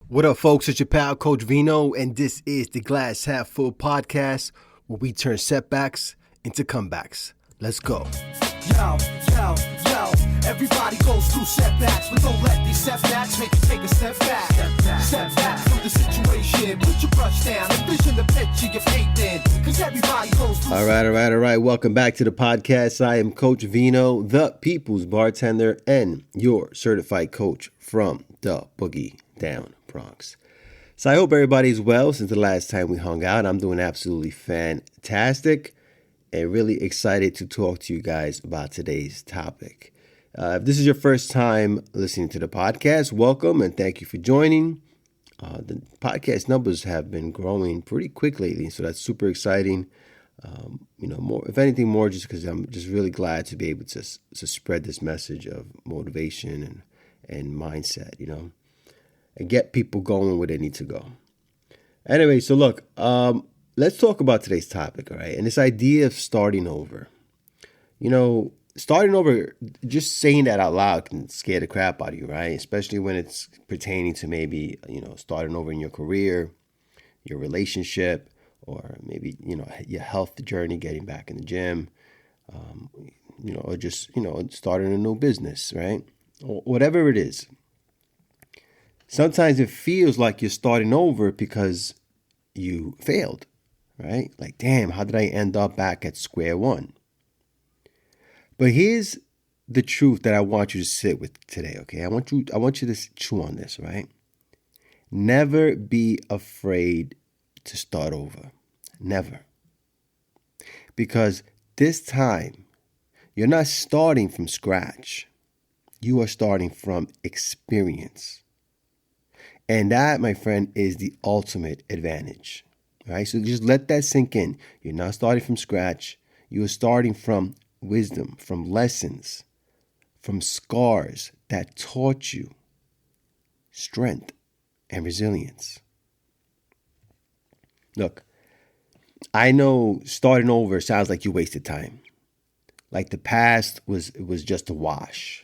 What up, folks? It's your pal, Coach Vino, and this is the Glass Half Full podcast where we turn setbacks into comebacks. Let's go. Yo, yo, yo, everybody goes through setbacks, but don't let these setbacks make you take a step back. Step back from the situation, put your brush down, envision the picture you're painting, because everybody goes through. All right. Welcome back to the podcast. I am Coach Vino, the people's bartender, and your certified coach from the Boogie Down Bronx. So I hope everybody's well since the last time we hung out. I'm doing absolutely fantastic and really excited to talk to you guys about today's topic. If this is your first time listening to the podcast, welcome and thank you for joining. The podcast numbers have been growing pretty quick lately, so that's super exciting. More, if anything, more just because I'm just really glad to be able to spread this message of motivation and mindset, and get people going where they need to go. Anyway, so look, let's talk about today's topic, all right? And this idea of starting over. Starting over, just saying that out loud can scare the crap out of you, right? Especially when it's pertaining to maybe, starting over in your career, your relationship, or maybe, your health journey, getting back in the gym, or just, starting a new business, right? Or whatever it is. Sometimes it feels like you're starting over because you failed, right? Like, damn, how did I end up back at square one? But here's the truth that I want you to sit with today, okay? I want you to chew on this, right? Never be afraid to start over. Never. Because this time, you're not starting from scratch. You are starting from experience. And that, my friend, is the ultimate advantage, right? So just let that sink in. You're not starting from scratch. You're starting from wisdom, from lessons, from scars that taught you strength and resilience. Look, I know starting over sounds like you wasted time. Like the past was just a wash.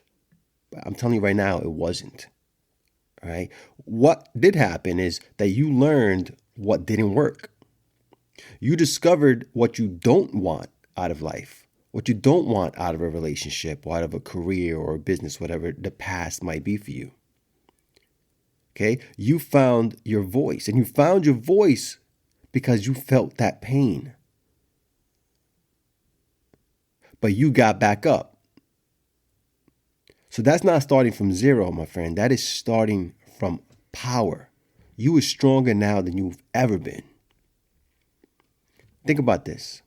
But I'm telling you right now, it wasn't. All right. What did happen is that you learned what didn't work. You discovered what you don't want out of life, what you don't want out of a relationship, or out of a career or a business, whatever the past might be for you. Okay. You found your voice, and you found your voice because you felt that pain. But you got back up. So that's not starting from zero, my friend. That is starting from power. You are stronger now than you've ever been. Think about this.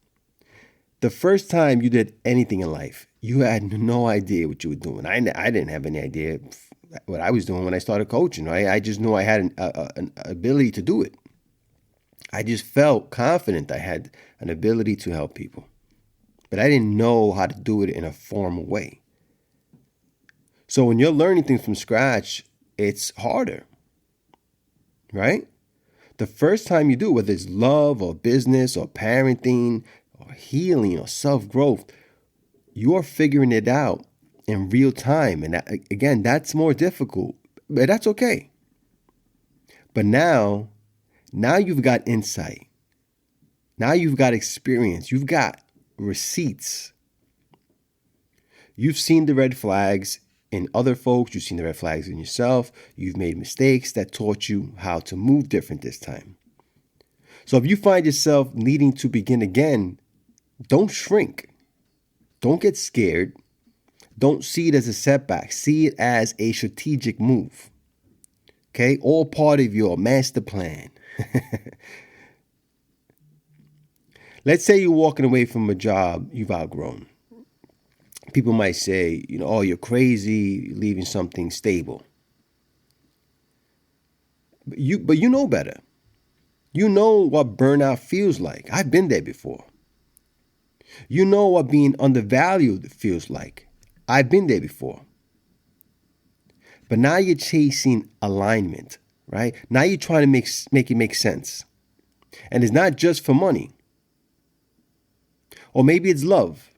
The first time you did anything in life, you had no idea what you were doing. I didn't have any idea what I was doing when I started coaching. Right? I just knew I had an ability to do it. I just felt confident I had an ability to help people. But I didn't know how to do it in a formal way. So when you're learning things from scratch, it's harder, right? The first time you do, whether it's love or business or parenting or healing or self-growth, you're figuring it out in real time. And again, that's more difficult, but that's okay. But now you've got insight. Now you've got experience. You've got receipts. You've seen the red flags in other folks, you've seen the red flags in yourself, you've made mistakes that taught you how to move different this time. So if you find yourself needing to begin again, don't shrink. Don't get scared. Don't see it as a setback. See it as a strategic move. Okay? All part of your master plan. Let's say you're walking away from a job you've outgrown. People might say, oh, you're crazy, leaving something stable. But you know better. You know what burnout feels like. I've been there before. You know what being undervalued feels like. I've been there before. But now you're chasing alignment, right? Now you're trying to make it make sense. And it's not just for money. Or maybe it's love.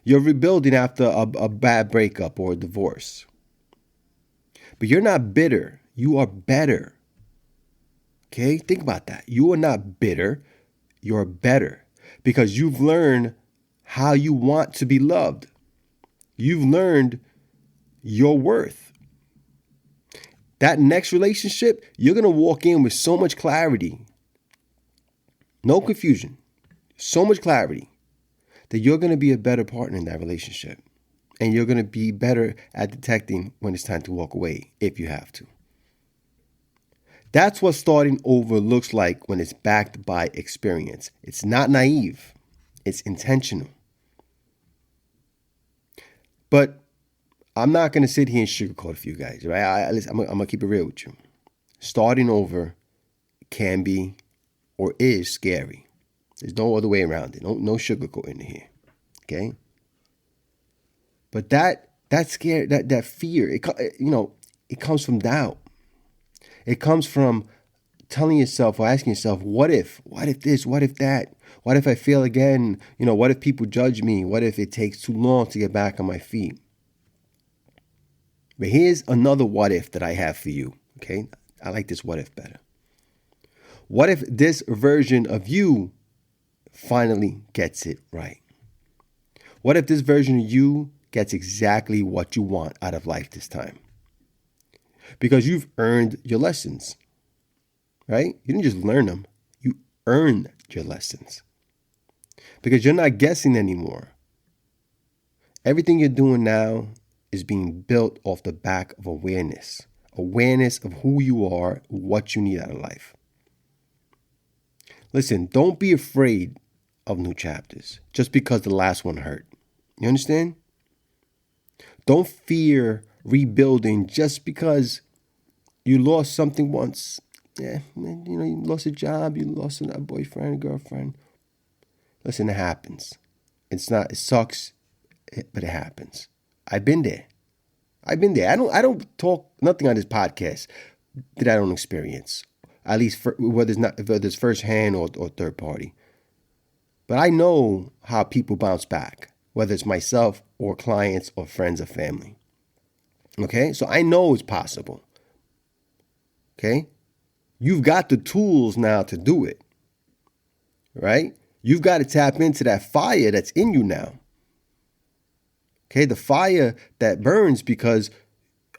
You're rebuilding after a bad breakup or a divorce. But you're not bitter. You are better. Okay? Think about that. You are not bitter. You're better because you've learned how you want to be loved. You've learned your worth. That next relationship, you're going to walk in with so much clarity. No confusion. So much clarity that you're going to be a better partner in that relationship. And you're going to be better at detecting when it's time to walk away if you have to. That's what starting over looks like when it's backed by experience. It's not naive. It's intentional. But I'm not going to sit here and sugarcoat it for you guys, right? I'm going to keep it real with you. Starting over can be or is scary. There's no other way around it. No sugarcoating here, okay? But that scare, that fear, it comes from doubt. It comes from telling yourself or asking yourself, what if this, what if that? What if I fail again? What if people judge me? What if it takes too long to get back on my feet? But here's another what if that I have for you, okay? I like this what if better. What if this version of you finally gets it right? What if this version of you gets exactly what you want out of life this time? Because you've earned your lessons, right? You didn't just learn them. You earned your lessons. Because you're not guessing anymore. Everything you're doing now is being built off the back of awareness. Awareness of who you are, what you need out of life. Listen, don't be afraid of new chapters just because the last one hurt. You understand? Don't fear rebuilding just because you lost something once. Yeah, you lost a job, you lost a boyfriend, a girlfriend. Listen, it happens. It sucks, but it happens. I've been there. I don't talk nothing on this podcast that I don't experience. At least whether it's firsthand or third party. But I know how people bounce back, whether it's myself or clients or friends or family. Okay? So I know it's possible. Okay? You've got the tools now to do it. Right? You've got to tap into that fire that's in you now. Okay? The fire that burns because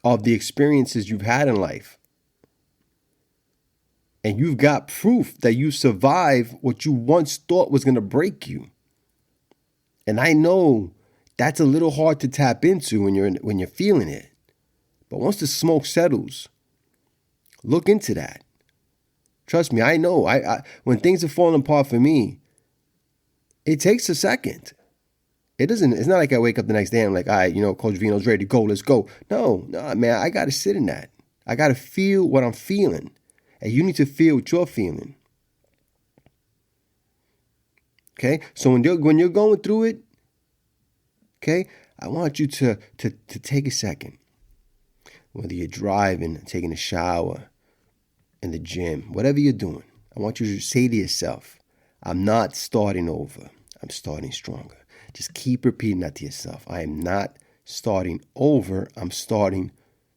of the experiences you've had in life. And you've got proof that you survived what you once thought was going to break you. And I know that's a little hard to tap into when you're feeling it. But once the smoke settles, look into that. Trust me, I know. When things are falling apart for me, it takes a second. It's not like I wake up the next day and I'm like, all right, Coach Vino's ready to go. Let's go. No, man, I got to sit in that. I got to feel what I'm feeling. And you need to feel what you're feeling. Okay? So when you're going through it, okay, I want you to take a second. Whether you're driving, taking a shower, in the gym, whatever you're doing, I want you to say to yourself, I'm not starting over. I'm starting stronger. Just keep repeating that to yourself. I am not starting over. I'm starting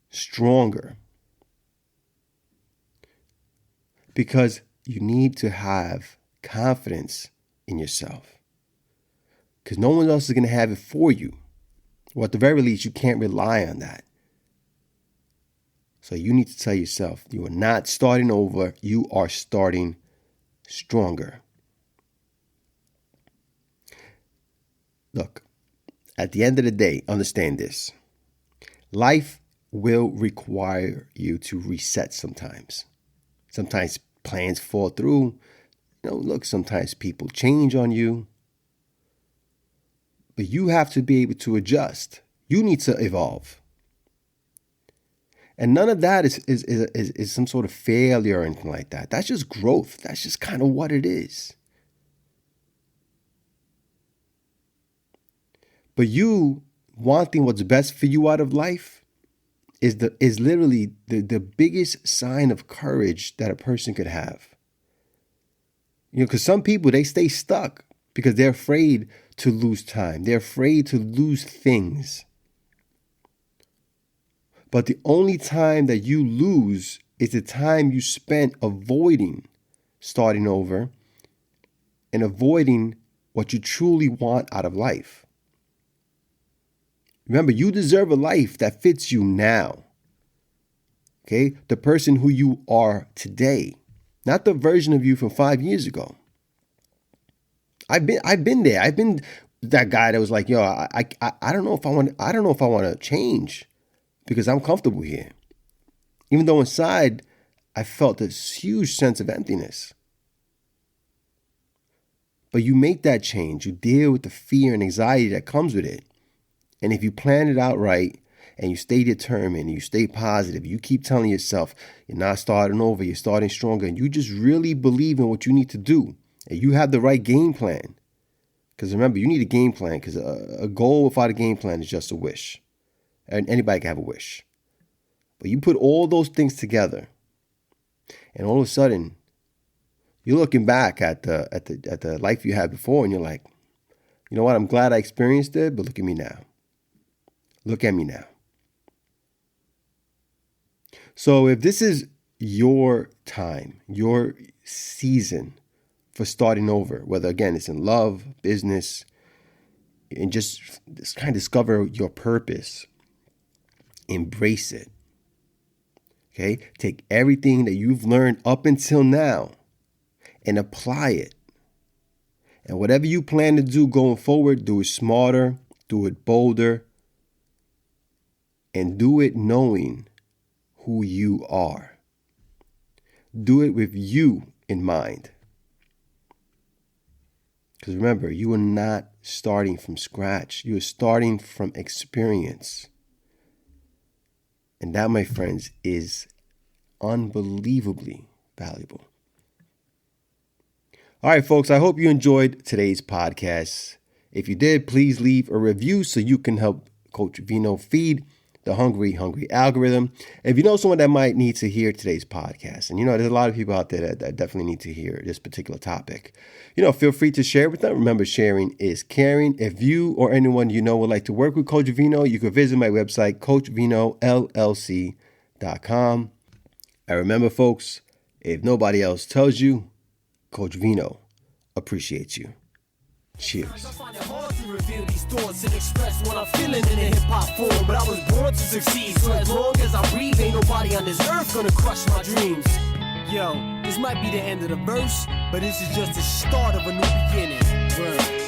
stronger. Because you need to have confidence in yourself. Because no one else is going to have it for you. Or at the very least, you can't rely on that. So you need to tell yourself, you are not starting over. You are starting stronger. Look, at the end of the day, understand this. Life will require you to reset sometimes. Sometimes plans fall through. Look, sometimes people change on you. But you have to be able to adjust. You need to evolve. And none of that is some sort of failure or anything like that. That's just growth. That's just kind of what it is. But you wanting what's best for you out of life is literally the biggest sign of courage that a person could have. Because some people, they stay stuck because they're afraid to lose time. They're afraid to lose things. But the only time that you lose is the time you spent avoiding starting over and avoiding what you truly want out of life. Remember, you deserve a life that fits you now. Okay? The person who you are today, not the version of you from 5 years ago. I've been there. I've been that guy that was like, yo, I don't know if I want to change because I'm comfortable here. Even though inside I felt this huge sense of emptiness. But you make that change. You deal with the fear and anxiety that comes with it. And if you plan it out right and you stay determined and you stay positive, you keep telling yourself you're not starting over, you're starting stronger, and you just really believe in what you need to do, and you have the right game plan. Because remember, you need a game plan, because a goal without a game plan is just a wish. And anybody can have a wish. But you put all those things together, and all of a sudden, you're looking back at the life you had before, and you're like, you know what, I'm glad I experienced it, but look at me now. Look at me now. So if this is your time, your season for starting over, whether, again, it's in love, business, and just kind of discover your purpose, embrace it. Okay? Take everything that you've learned up until now and apply it. And whatever you plan to do going forward, do it smarter, do it bolder, and do it knowing who you are. Do it with you in mind. Because remember, you are not starting from scratch. You are starting from experience. And that, my friends, is unbelievably valuable. All right, folks, I hope you enjoyed today's podcast. If you did, please leave a review so you can help Coach Vino feed the hungry algorithm. If you know someone that might need to hear today's podcast, and there's a lot of people out there that definitely need to hear this particular topic, feel free to share with them. Remember, sharing is caring. If you or anyone you know would like to work with Coach Vino, you can visit my website, coachvinollc.com. And remember, folks, if nobody else tells you, Coach Vino appreciates you. Cheers. I find it hard to reveal these thoughts and express what I'm feeling in a hip-hop form. But I was born to succeed, so as long as I breathe, ain't nobody on this earth gonna crush my dreams. Yo, this might be the end of the verse, but this is just the start of a new beginning. Word.